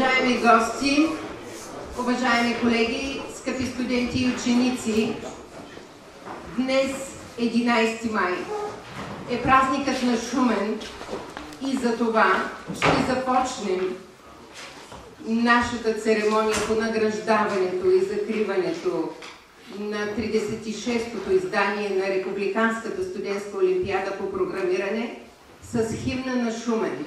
Уважаеми гости, уважаеми колеги, скъпи студенти и ученици, днес 11 май е празникът на Шумен и за това ще започнем нашата церемония по награждаването и закриването на 36-то издание на Републиканската студентска олимпиада по програмиране с химна на Шумен.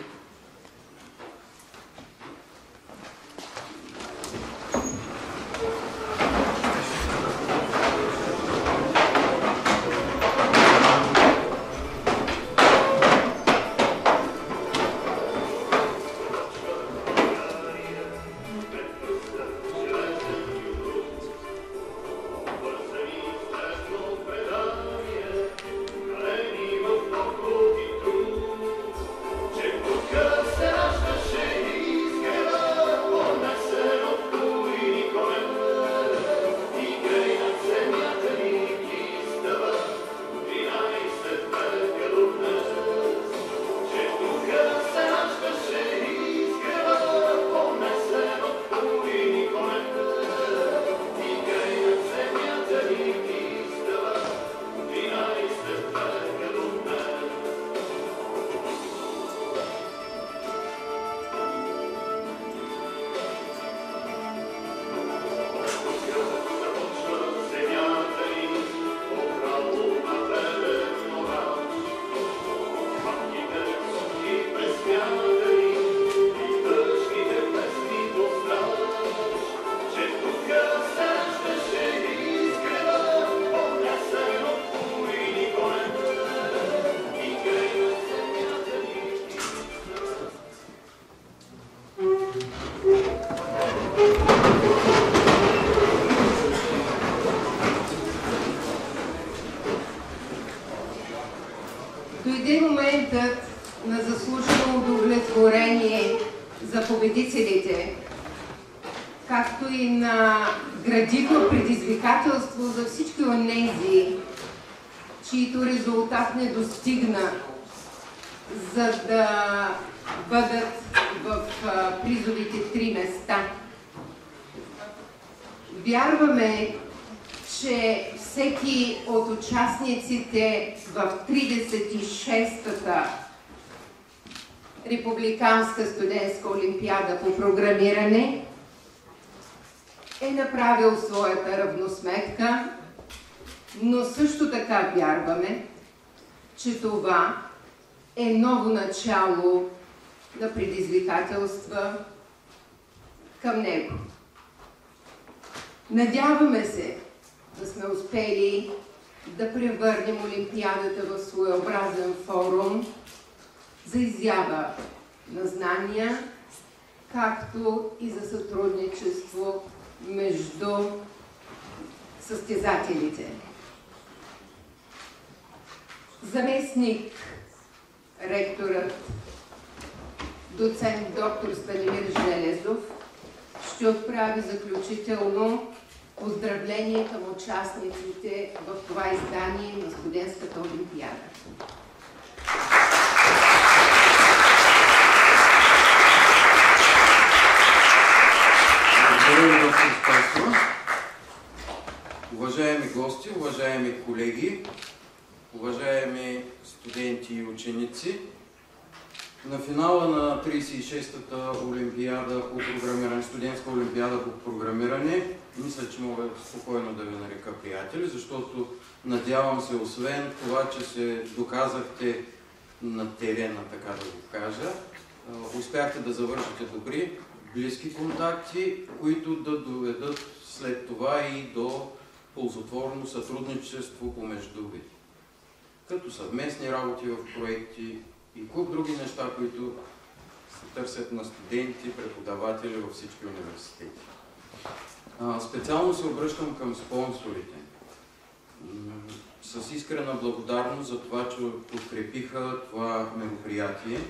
Дойде моментът на заслужено удовлетворение за победителите, както и на градивно предизвикателство за всички онези, чието резултат не достигна, за да бъдат в призовите 3 места. Вярваме, че всеки от участниците в 36-та Републиканска студентска олимпиада по програмиране е направил своята равносметка, но също така вярваме, че това е ново начало на предизвикателства към него. Надяваме се да сме успели да превърнем олимпиадата в своеобразен форум за изява на знания, както и за сътрудничество между състезателите. Заместник ректорът, доцент доктор Станимир Железов, ще отправи заключително поздравление към участниците в това издание на студентската олимпиада. Благодаря ви, доктор Спасова. Уважаеми гости, уважаеми колеги, уважаеми студенти и ученици, на финала на 36-та олимпиада по програмиране, студентска олимпиада по програмиране, мисля, че мога спокойно да ви нарека приятели, защото надявам се, освен това, че се доказахте на терена, така да го кажа, успяхте да завършите добри, близки контакти, които да доведат след това и до ползотворно сътрудничество помежду ви. Като съвместни работи в проекти и куп други неща, които се търсят на студенти, преподаватели във всички университети. Специално се обръщам към спонсорите с искрена благодарност за това, че подкрепиха това мероприятие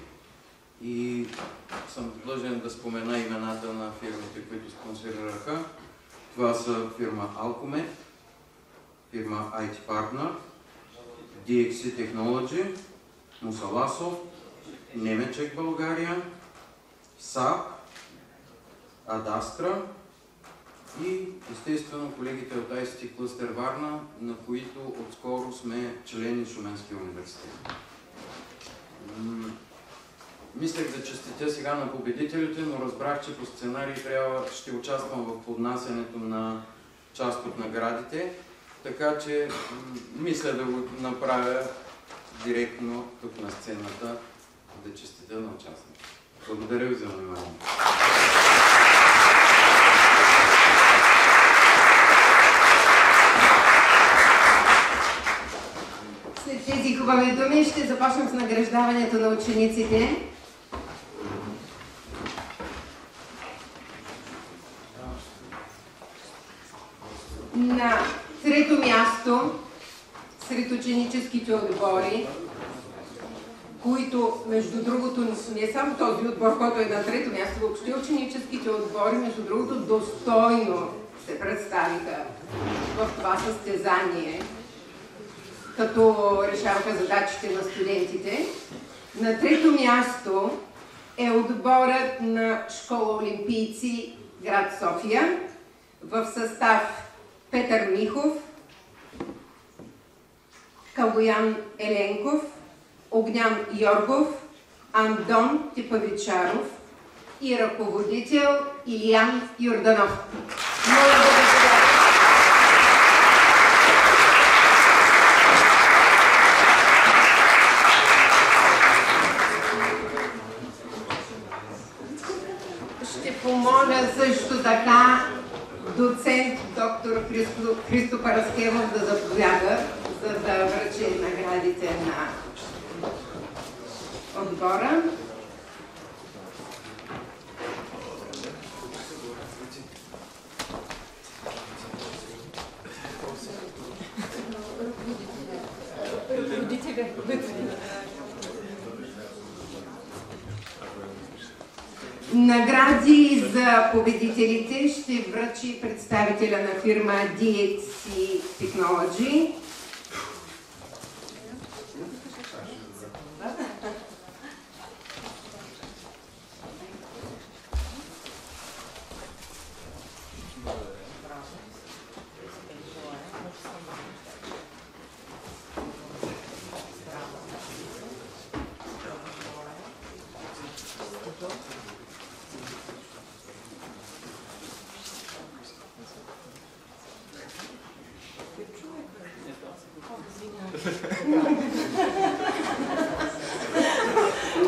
и съм длъжен да спомена имената на фирмите, които спонсорираха. Това са фирма Alcomet, фирма IT Partner, DXC Technology, Мусаласов, Немечек България, САП, Адастра и естествено колегите от ICT Cluster Варна, на които отскоро сме члени Шуменския университет. Мислех да честитя сега на победителите, но разбрах, че по сценарий ще участвам в поднасянето на част от наградите, така че мисля да го направя директно тук на сцената, да честитя на участниците. Благодаря ви за вниманието. След тези хубави думи ще започнем с награждаването на учениците. На трето място сред ученическите отбори, които, между другото, не само този отбор, който е на трето място, въобще ученическите отбори, между другото, достойно се представиха в това състезание, като решаваха задачите на студентите. На трето място е отборът на школа Олимпийци, град София, в състав Петър Михов, Калоян Еленков, Огнян Йоргов, Андон Типавичаров и ръководител Илиян Йорданов. Ще помоля също така доцент доктор Христо Параскевов да заповяда, за да връчи наградите на отбора. Награди за победителите ще връчи представителя на фирма DXC Technology.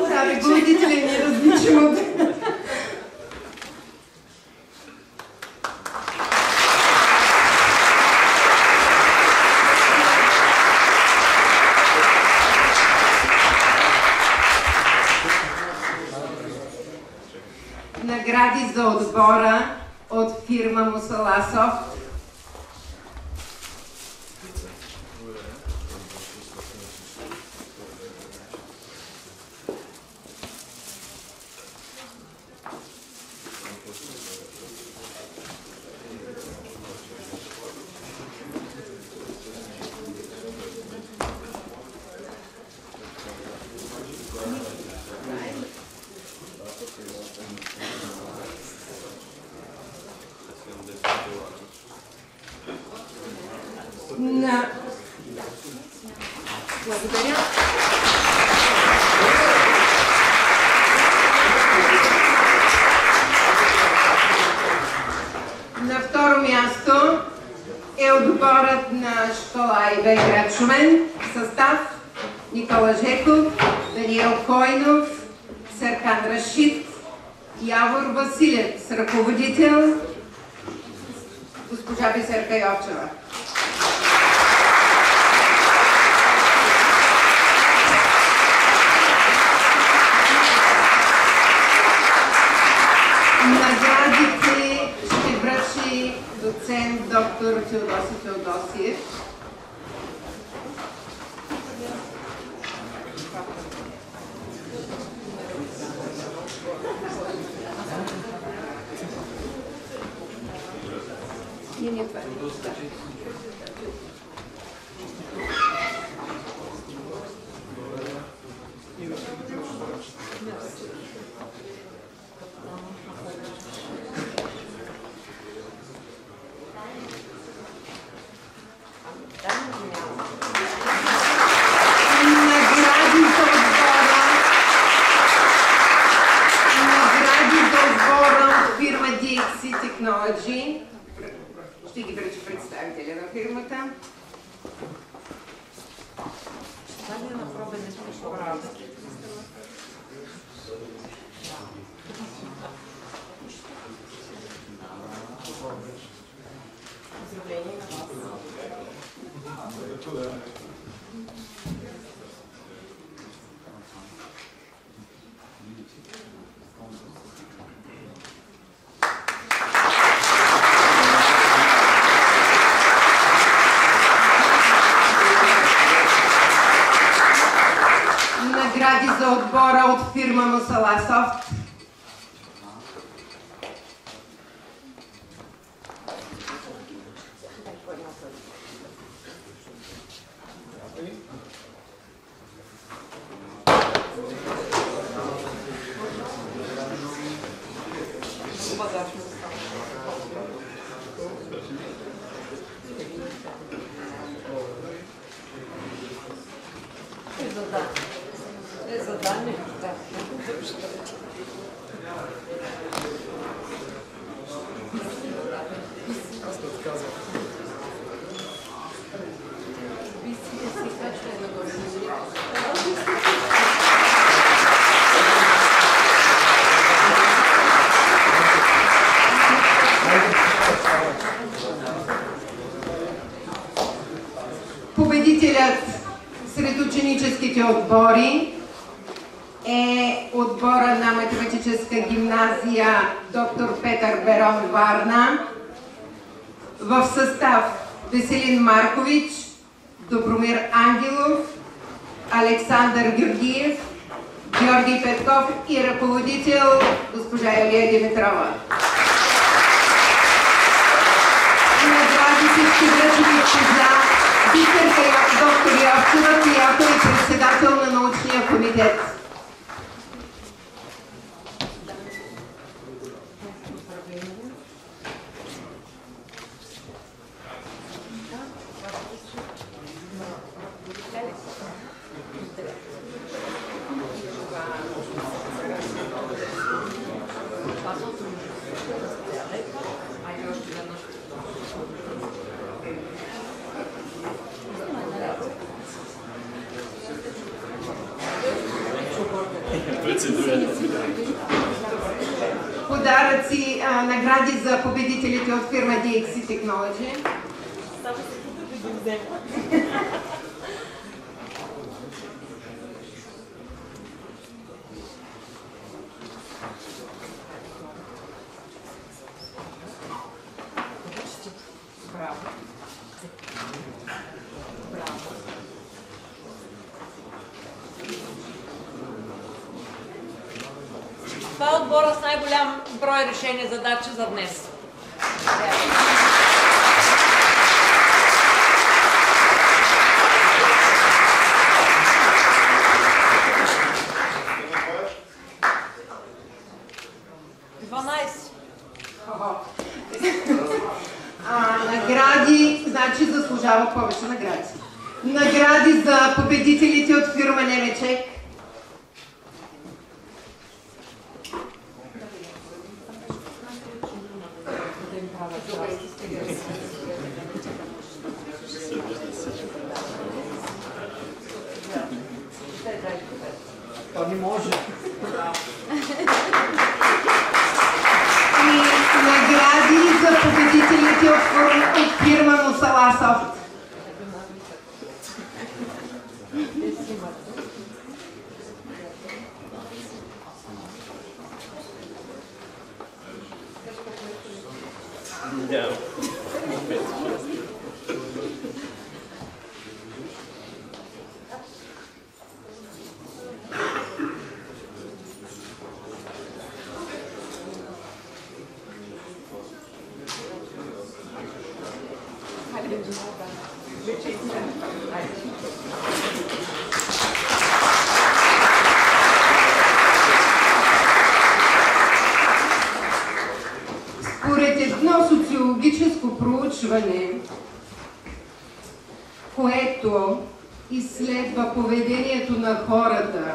Да, ръководителя не различим от... Награди за отбора от фирма Мусаласов. Благодаря. На второ място е отборът на школа АИБ град Шумен, състав Никола Жеков, Даниел Койнов, Серкан Рашид, Явор Василев с ръководител госпожа Бисерка Йовчева. Наградите ще връчи доцент доктор Теодоси Теодосиев. Technology. Ще ги връчи представителя на фирмата. Награди за отбора от фирма Мусала Софт. Победителят сред ученическите отбори е отбора на математическа гимназия Доктор Петър Берон, Варна, в състав Веселин Маркович, Добромир Ангелов, Александър Георгиев, Георги Петков и ръководител госпожа Илия Димитрова. Наградите ще връчи госпожа Бисерка доктор Йовчева, която е председател на научния комитет. Подаръци, награди за победителите от фирма DXC Technology. Това е отбора с най-голям брой решени задачи за днес. Награди, значи заслужават повече награди. Награди за победителите от фирма Немечек. То не може. И награди за победителите от фирма Мусала Софт. Според едно социологическо проучване, което изследва поведението на хората,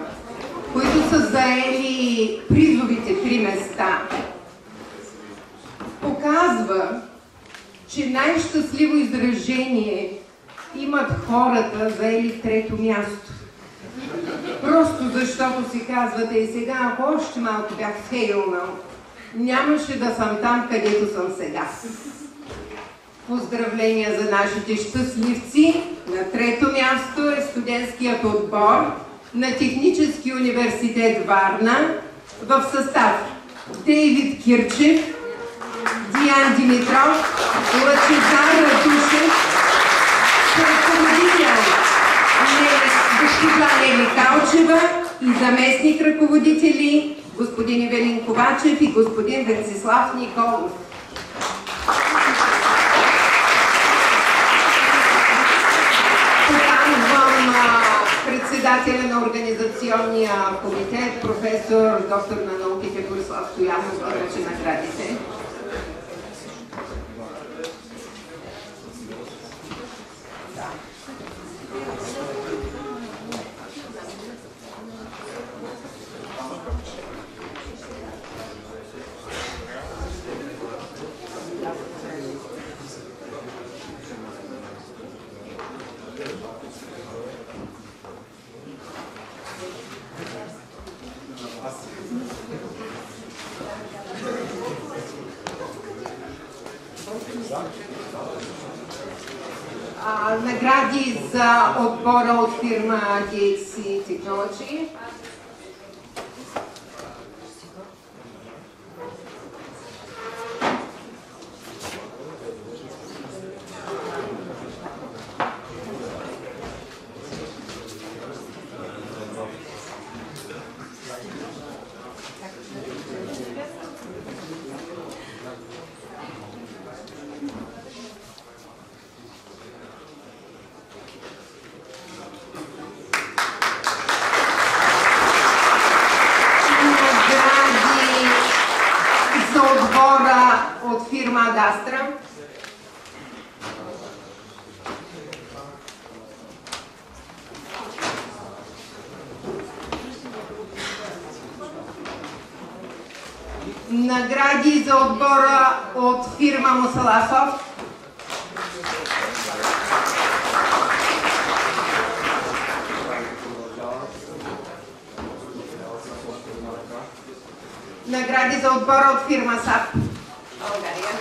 които са заели призовите 3 места, показва, казва, че най-щастливо изражение имат хората, заели трето място. Просто защото си казвате и сега, ако още малко бях фейлнал, нямаше да съм там, където съм сега. Поздравления за нашите щастливци. На трето място е студентският отбор на Технически университет Варна в състав Дейвид Кирчев, Диан Димитров, Лъчезар Ратушев, ръководител госпожа Нели Калчева и заместник ръководители господин Евелин Ковачев и господин Венцислав Николов. Поканвам председателя на организационния комитет, професор, доктор на науките Борислав Стоянов, да връчи наградите. Награди за отбора от фирма DXC Technology. Награди за отбора от фирма Мусаласов. Награди за отбора от фирма САП. България.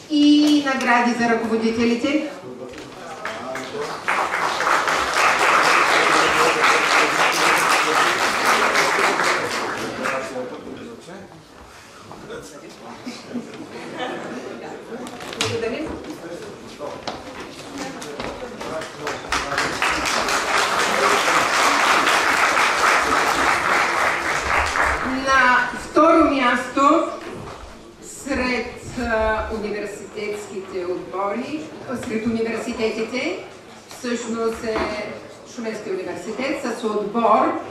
И награди за ръководителите. Благодарим. На второ място сред университетските отбори, сред университетите, всъщност е Шуменския университет с отбор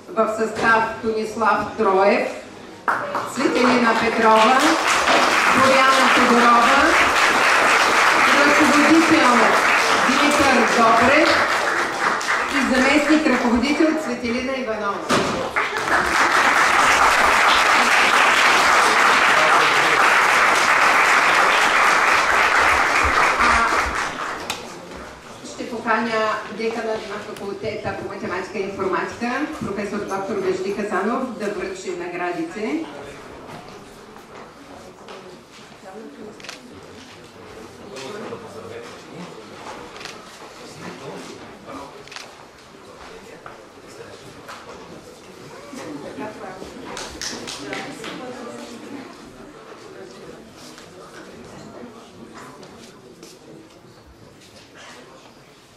в състав Тонислав Троев, Цветелина Петрова, Боряна Тодорова, ръководител Димитър Добрев и заместник ръководител Цветелина Иванова. Ще поканя декана на факултета по математика и информатика, професор доктор Вежди Хасанов, да връчи наградите.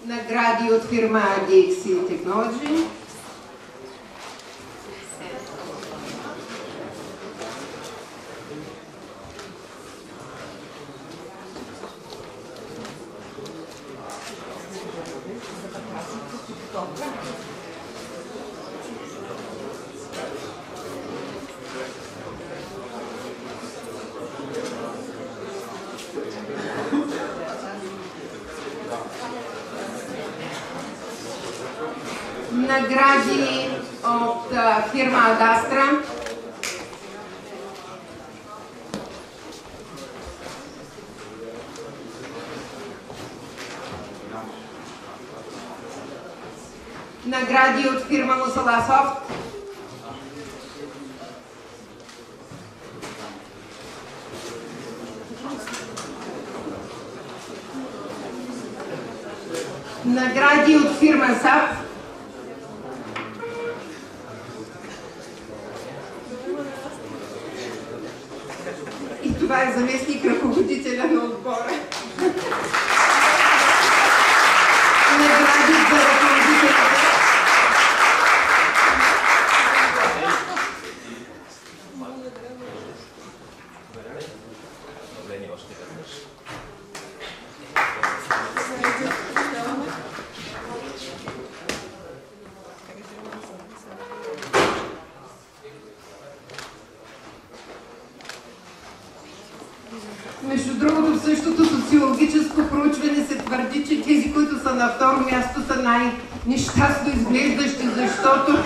Награди от фирма DXC Technology. Награди от фирма Адастра. Награди от фирма Мусаласофт. Награди от фирма САП. И това е заместник ръководителя на отбора. Награди за ръководителя. Между другото, в същото социологическо проучване се твърди, че тези, които са на второ място, са най-нещастно изглеждащи, защото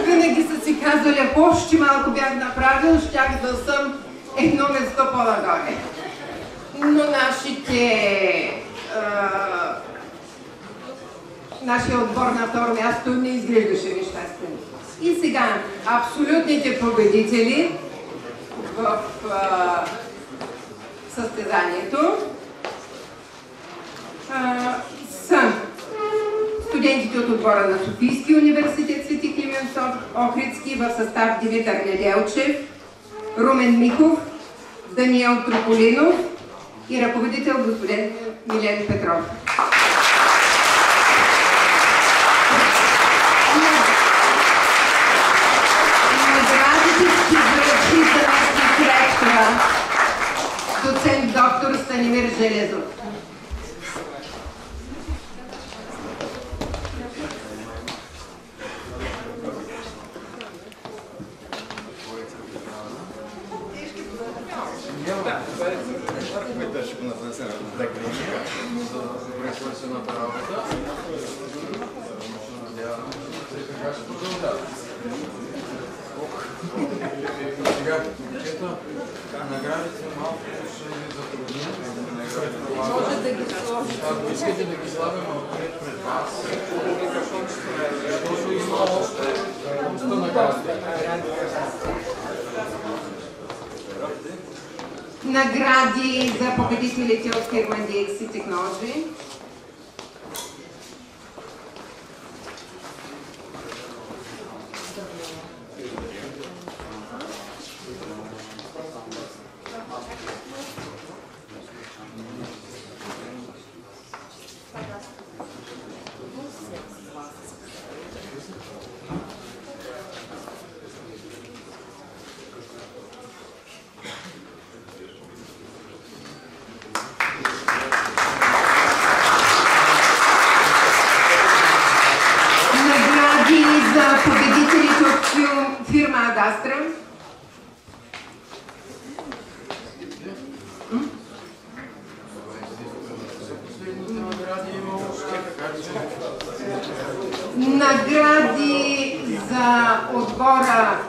винаги са си казали, ако още малко бях направил, щях да съм едно место по-нагоре. Но нашия отбор на второ място не изглеждаше нещастен. И сега, абсолютните победители в състезанието са студентите от отбора на Софийския университет Свети Климент Охридски в състав Димитър Неделчев, Румен Михов, Даниел Трополинов и ръководител господин Милен Петров. Наградите ще връчи заместник ректора доцент доктор Станимир Железов. свършената работа. Надявам се така ще продължава. Сега, чета, наградите малко ще ви затрудня. Може да ги сложите. Ако искате да ги слагаме отпред пред вас, защото има още награди. Награди за победителите от фирма DXC Technology. Фирма Адастра. Награди за отбора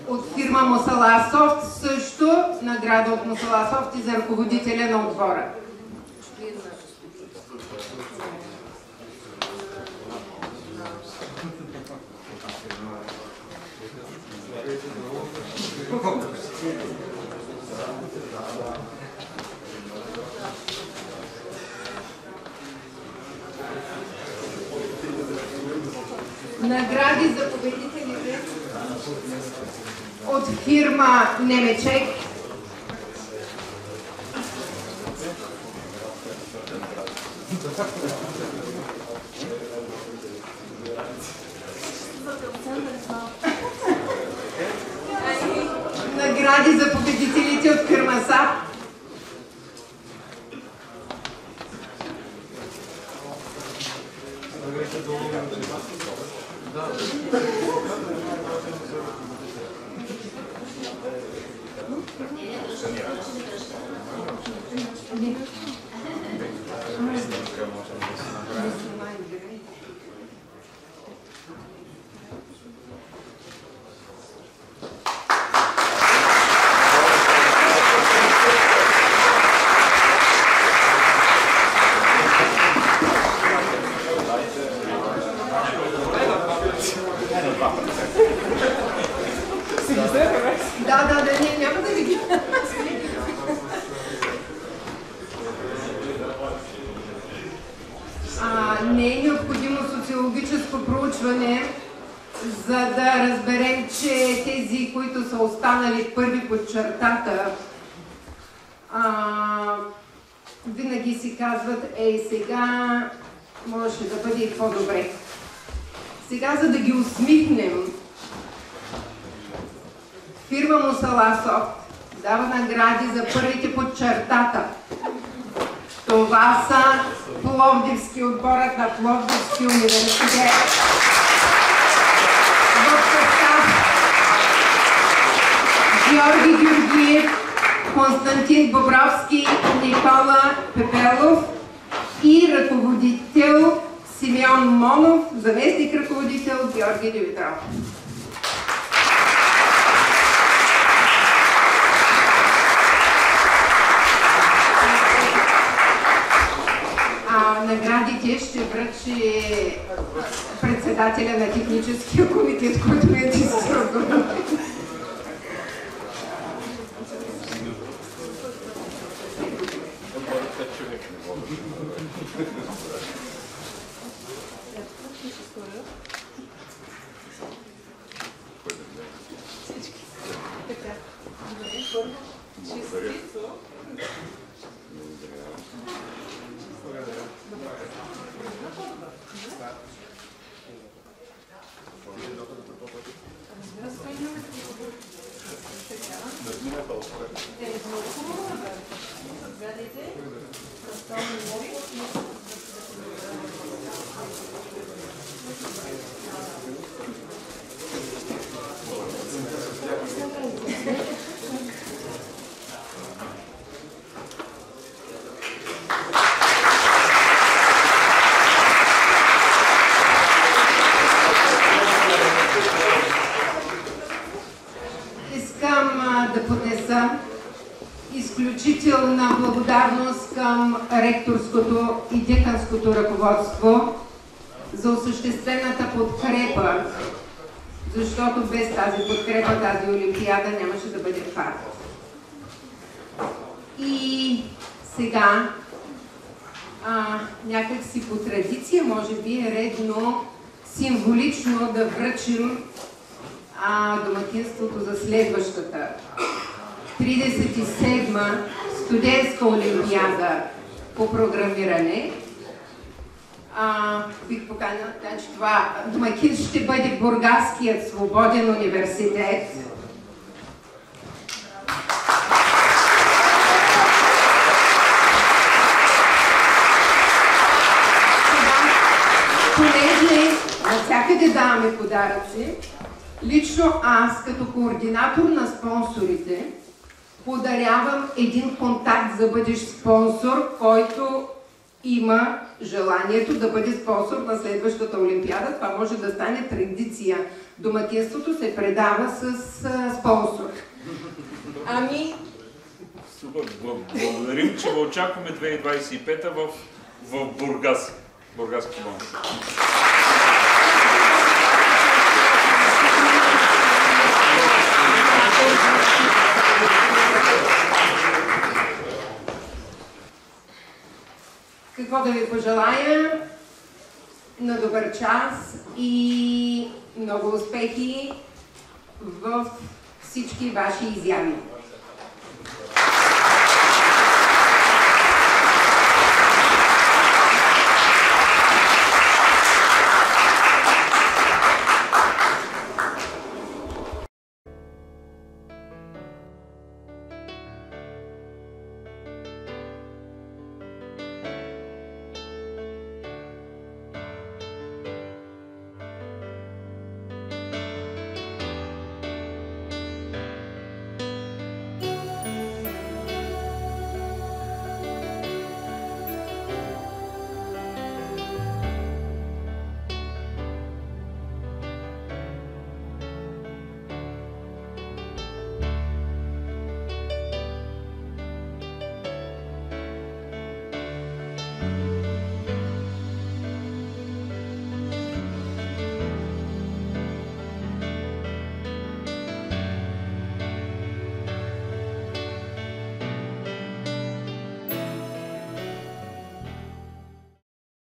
от фирма Мусаласофт, също награда от Мусаласофт и за ръководителя на отбора. Награди за победителите от фирма Немечек. Награди за победителите от фирма САП. социологическо проучване, за да разберем, че тези, които са останали първи под чертата, винаги си казват, сега можеше да бъде и по-добре. Сега, за да ги усмихнем, фирма Мусаласов дава награди за първите под чертата. Това са Пловдивски, отборът на Пловдивски университет. В състав Георги Георгиев, Константин Бобровски, Никола Пепелов и ръководител Симеон Монов, заместник ръководител Георги Димитров. Наградите ще връчи председателя на техническия комитет, който ме е дистрибутор. Изключителна благодарност към ректорското и деканското ръководство за осъществената подкрепа, защото без тази подкрепа тази олимпиада нямаше да бъде факт. И сега, някак си по традиция, може би е редно символично да връчим домакинството за следващата 37-ма студентска олимпиада по програмиране. Бих поканила, значи това домакин ще бъде Бургаският свободен университет. Понеже навсякъде даваме подаръци, лично аз, като координатор на спонсорите, подарявам един контакт за бъдещ спонсор, който има желанието да бъде спонсор на следващата олимпиада. Това може да стане традиция. Домакинството се предава с спонсор. Супер, благодарим, че го очакваме 2025 в Бургас. Бургаски болница. Какво да ви пожелая? На добър час и много успехи в всички ваши изяви.